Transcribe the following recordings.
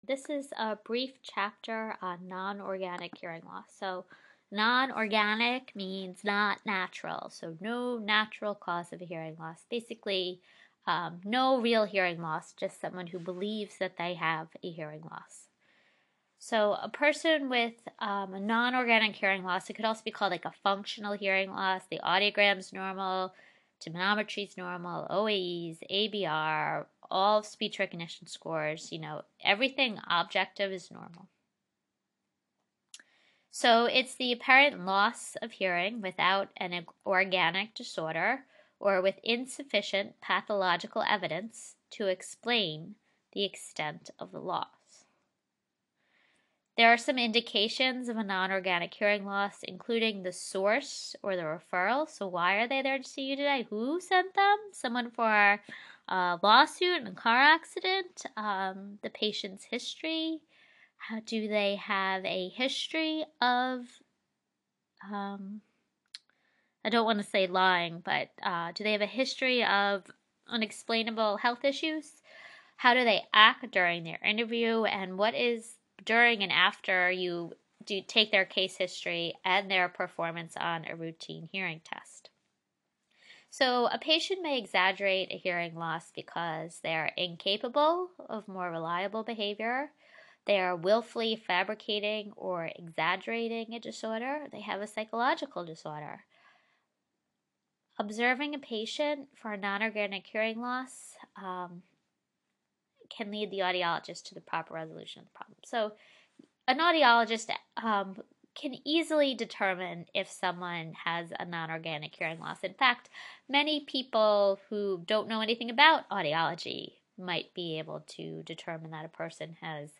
This is a brief chapter on non-organic hearing loss. So, non-organic means not natural, so no natural cause of a hearing loss. Basically, no real hearing loss, just someone who believes that they have a hearing loss. So, a person with a non-organic hearing loss, it could also be called like a functional hearing loss. The audiogram's normal, tympanometry's normal, OAEs, ABR, all speech recognition scores, everything objective is normal. So it's the apparent loss of hearing without an organic disorder or with insufficient pathological evidence to explain the extent of the loss. There are some indications of a non-organic hearing loss, including the source or the referral. So why are they there to see you today? Who sent them? Someone for a lawsuit, a car accident? The patient's history? How do they have a history of, I don't want to say lying, but do they have a history of unexplainable health issues? How do they act during their interview? And what is during and after you do take their case history and their performance on a routine hearing test? So a patient may exaggerate a hearing loss because they are incapable of more reliable behavior. They are willfully fabricating or exaggerating a disorder. They have a psychological disorder. Observing a patient for a non-organic hearing loss can lead the audiologist to the proper resolution of the problem. So an audiologist can easily determine if someone has a non-organic hearing loss. In fact, many people who don't know anything about audiology might be able to determine that a person has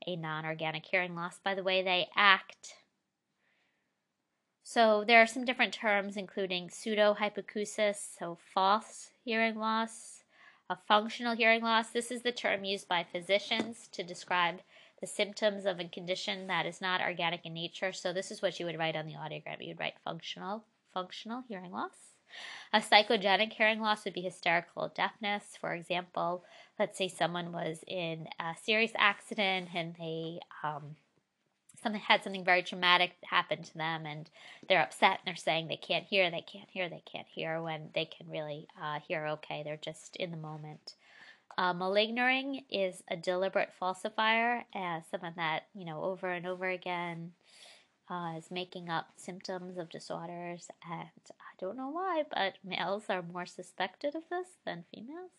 a non-organic hearing loss by the way they act. So there are some different terms, including pseudo-hypoacusis, so false hearing loss, a functional hearing loss. This is the term used by physicians to describe the symptoms of a condition that is not organic in nature. So this is what you would write on the audiogram. You would write functional hearing loss. A psychogenic hearing loss would be hysterical deafness. For example, let's say someone was in a serious accident and they had something very traumatic happen to them, and they're upset and they're saying they can't hear when they can really hear okay. They're just in the moment. Malingering is a deliberate falsifier, someone that, over and over again is making up symptoms of disorders, and I don't know why, but males are more suspected of this than females.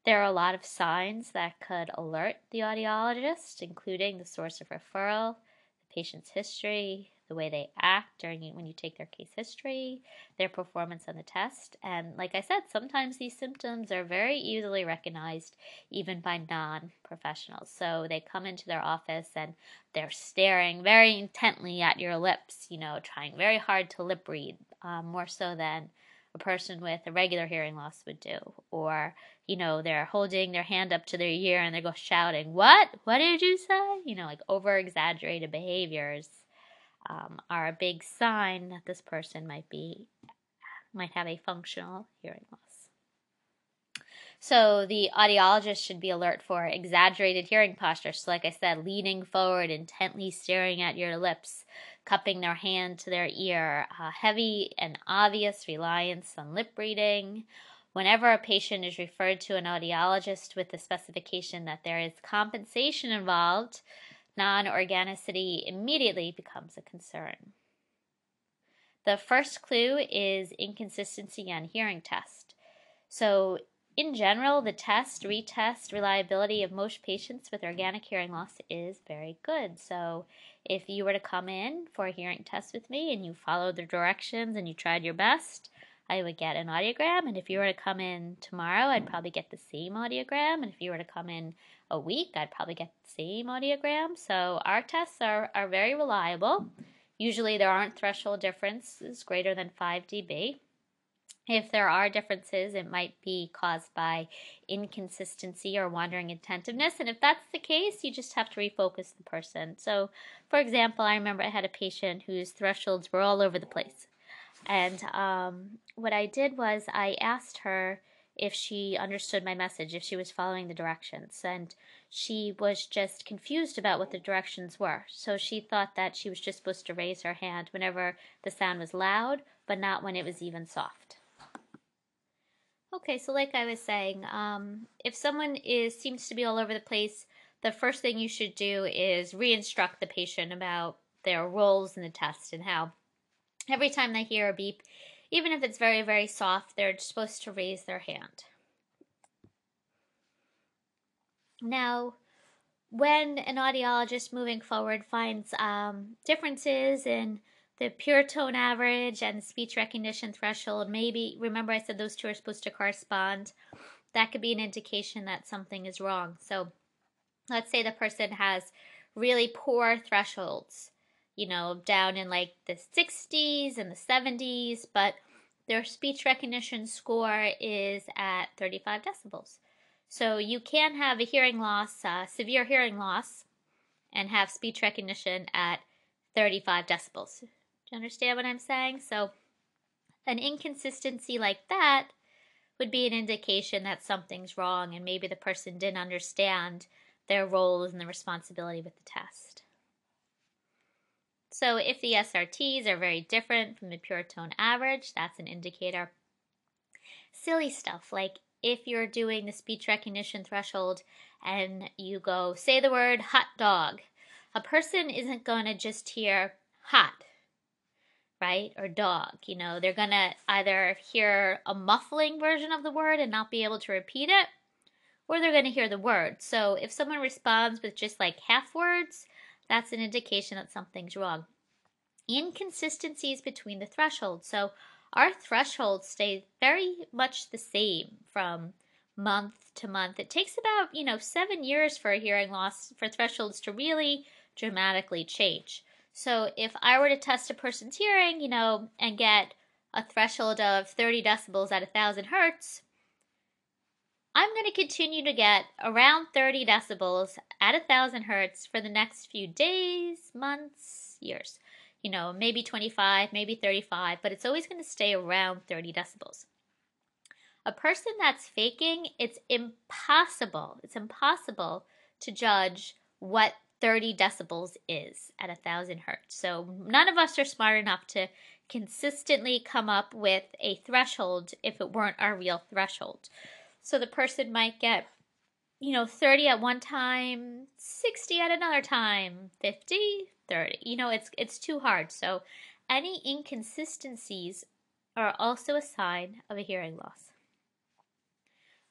There are a lot of signs that could alert the audiologist, including the source of referral, the patient's history, the way they act when you take their case history, their performance on the test. And like I said, sometimes these symptoms are very easily recognized even by non-professionals. So they come into their office and they're staring very intently at your lips, trying very hard to lip read, more so than a person with a regular hearing loss would do. Or, they're holding their hand up to their ear and they go shouting, "What? What did you say?" Like over-exaggerated behaviors are a big sign that this person might have a functional hearing loss. So the audiologist should be alert for exaggerated hearing posture. So like I said, leaning forward, intently staring at your lips, cupping their hand to their ear, heavy and obvious reliance on lip reading. Whenever a patient is referred to an audiologist with the specification that there is compensation involved, non-organicity immediately becomes a concern. The first clue is inconsistency on hearing test. So in general, the retest reliability of most patients with organic hearing loss is very good. So if you were to come in for a hearing test with me and you followed the directions and you tried your best, I would get an audiogram. And if you were to come in tomorrow, I'd probably get the same audiogram. And if you were to come in a week, I'd probably get the same audiogram. So our tests are very reliable. Usually there aren't threshold differences greater than 5 dB. If there are differences, it might be caused by inconsistency or wandering attentiveness. And if that's the case, you just have to refocus the person. So, for example, I remember I had a patient whose thresholds were all over the place. And what I did was I asked her if she understood my message, if she was following the directions. And she was just confused about what the directions were. So she thought that she was just supposed to raise her hand whenever the sound was loud, but not when it was even soft. Okay, so like I was saying, if someone seems to be all over the place, the first thing you should do is re-instruct the patient about their roles in the test and how every time they hear a beep, even if it's very, very soft, they're supposed to raise their hand. Now, when an audiologist moving forward finds differences in the pure tone average and speech recognition threshold, maybe, remember I said those two are supposed to correspond, that could be an indication that something is wrong. So let's say the person has really poor thresholds, down in like the 60s and the 70s, but their speech recognition score is at 35 decibels. So you can have a hearing loss, severe hearing loss, and have speech recognition at 35 decibels. Do you understand what I'm saying? So an inconsistency like that would be an indication that something's wrong and maybe the person didn't understand their roles and the responsibility with the test. So if the SRTs are very different from the pure tone average, that's an indicator. Silly stuff like if you're doing the speech recognition threshold and you go, say the word hot dog, a person isn't going to just hear hot, right? Or dog, they're going to either hear a muffling version of the word and not be able to repeat it, or they're going to hear the word. So if someone responds with just like half words, that's an indication that something's wrong. Inconsistencies between the thresholds. So our thresholds stay very much the same from month to month. It takes about, 7 years for a hearing loss for thresholds to really dramatically change. So if I were to test a person's hearing, and get a threshold of 30 decibels at 1,000 hertz, I'm going to continue to get around 30 decibels at 1,000 hertz for the next few days, months, years. Maybe 25, maybe 35, but it's always going to stay around 30 decibels. A person that's faking, it's impossible to judge what 30 decibels is at 1,000 hertz. So none of us are smart enough to consistently come up with a threshold if it weren't our real threshold. So the person might get 30 at one time, 60 at another time, 50, 30. It's too hard. So any inconsistencies are also a sign of a hearing loss.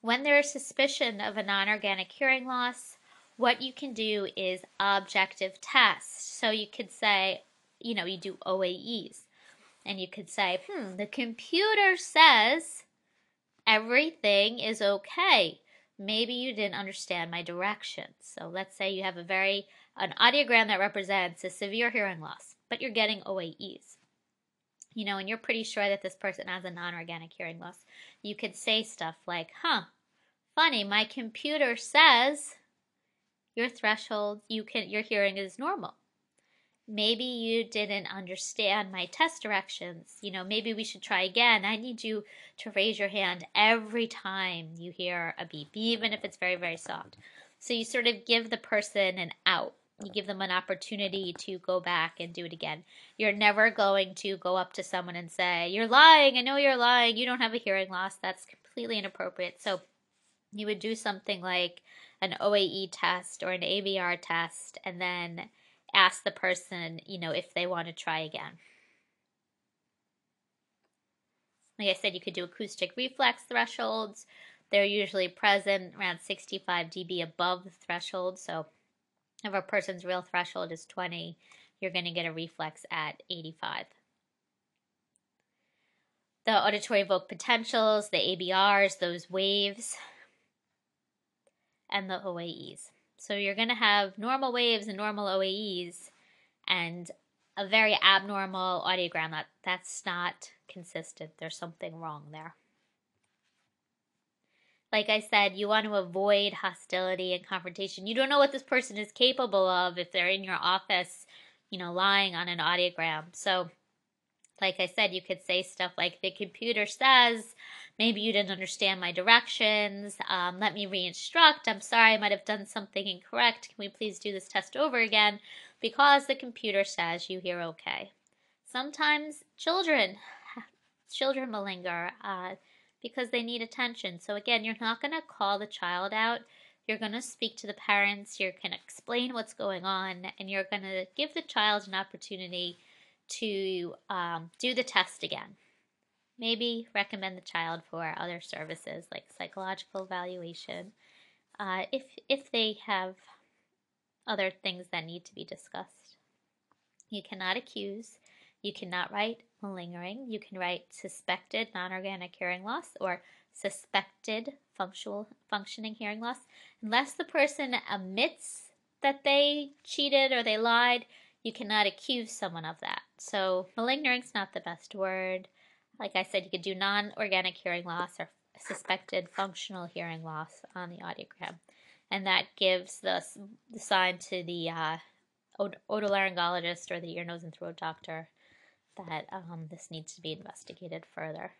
When there is suspicion of a non-organic hearing loss, what you can do is objective tests. So you could say, you do OAEs, and you could say, the computer says everything is okay. Maybe you didn't understand my directions. So let's say you have an audiogram that represents a severe hearing loss, but you're getting OAEs. And you're pretty sure that this person has a non-organic hearing loss. You could say stuff like, funny, my computer says your threshold, your hearing is normal. Maybe you didn't understand my test directions. Maybe we should try again. I need you to raise your hand every time you hear a beep, even if it's very, very soft. So you sort of give the person an out. You give them an opportunity to go back and do it again. You're never going to go up to someone and say, you're lying. I know you're lying. You don't have a hearing loss. That's completely inappropriate. So you would do something like an OAE test or an ABR test and then ask the person, if they want to try again. Like I said, you could do acoustic reflex thresholds. They're usually present around 65 dB above the threshold. So if a person's real threshold is 20, you're going to get a reflex at 85. The auditory evoked potentials, the ABRs, those waves, and the OAEs. So you're going to have normal waves and normal OAEs and a very abnormal audiogram. That's not consistent. There's something wrong there. Like I said, you want to avoid hostility and confrontation. You don't know what this person is capable of if they're in your office, lying on an audiogram. So, like I said, you could say stuff like, the computer says maybe you didn't understand my directions. Let me re-instruct. I'm sorry, I might have done something incorrect. Can we please do this test over again? Because the computer says you hear okay. Sometimes children malinger because they need attention. So again, you're not going to call the child out. You're going to speak to the parents. You're going to explain what's going on, and you're going to give the child an opportunity to do the test again. Maybe recommend the child for other services like psychological evaluation if they have other things that need to be discussed. You cannot accuse. You cannot write malingering. You can write suspected non-organic hearing loss or suspected functioning hearing loss. Unless the person admits that they cheated or they lied, you cannot accuse someone of that. So malingering is not the best word. Like I said, you could do non-organic hearing loss or suspected functional hearing loss on the audiogram. And that gives the sign to the otolaryngologist or the ear, nose, and throat doctor that this needs to be investigated further.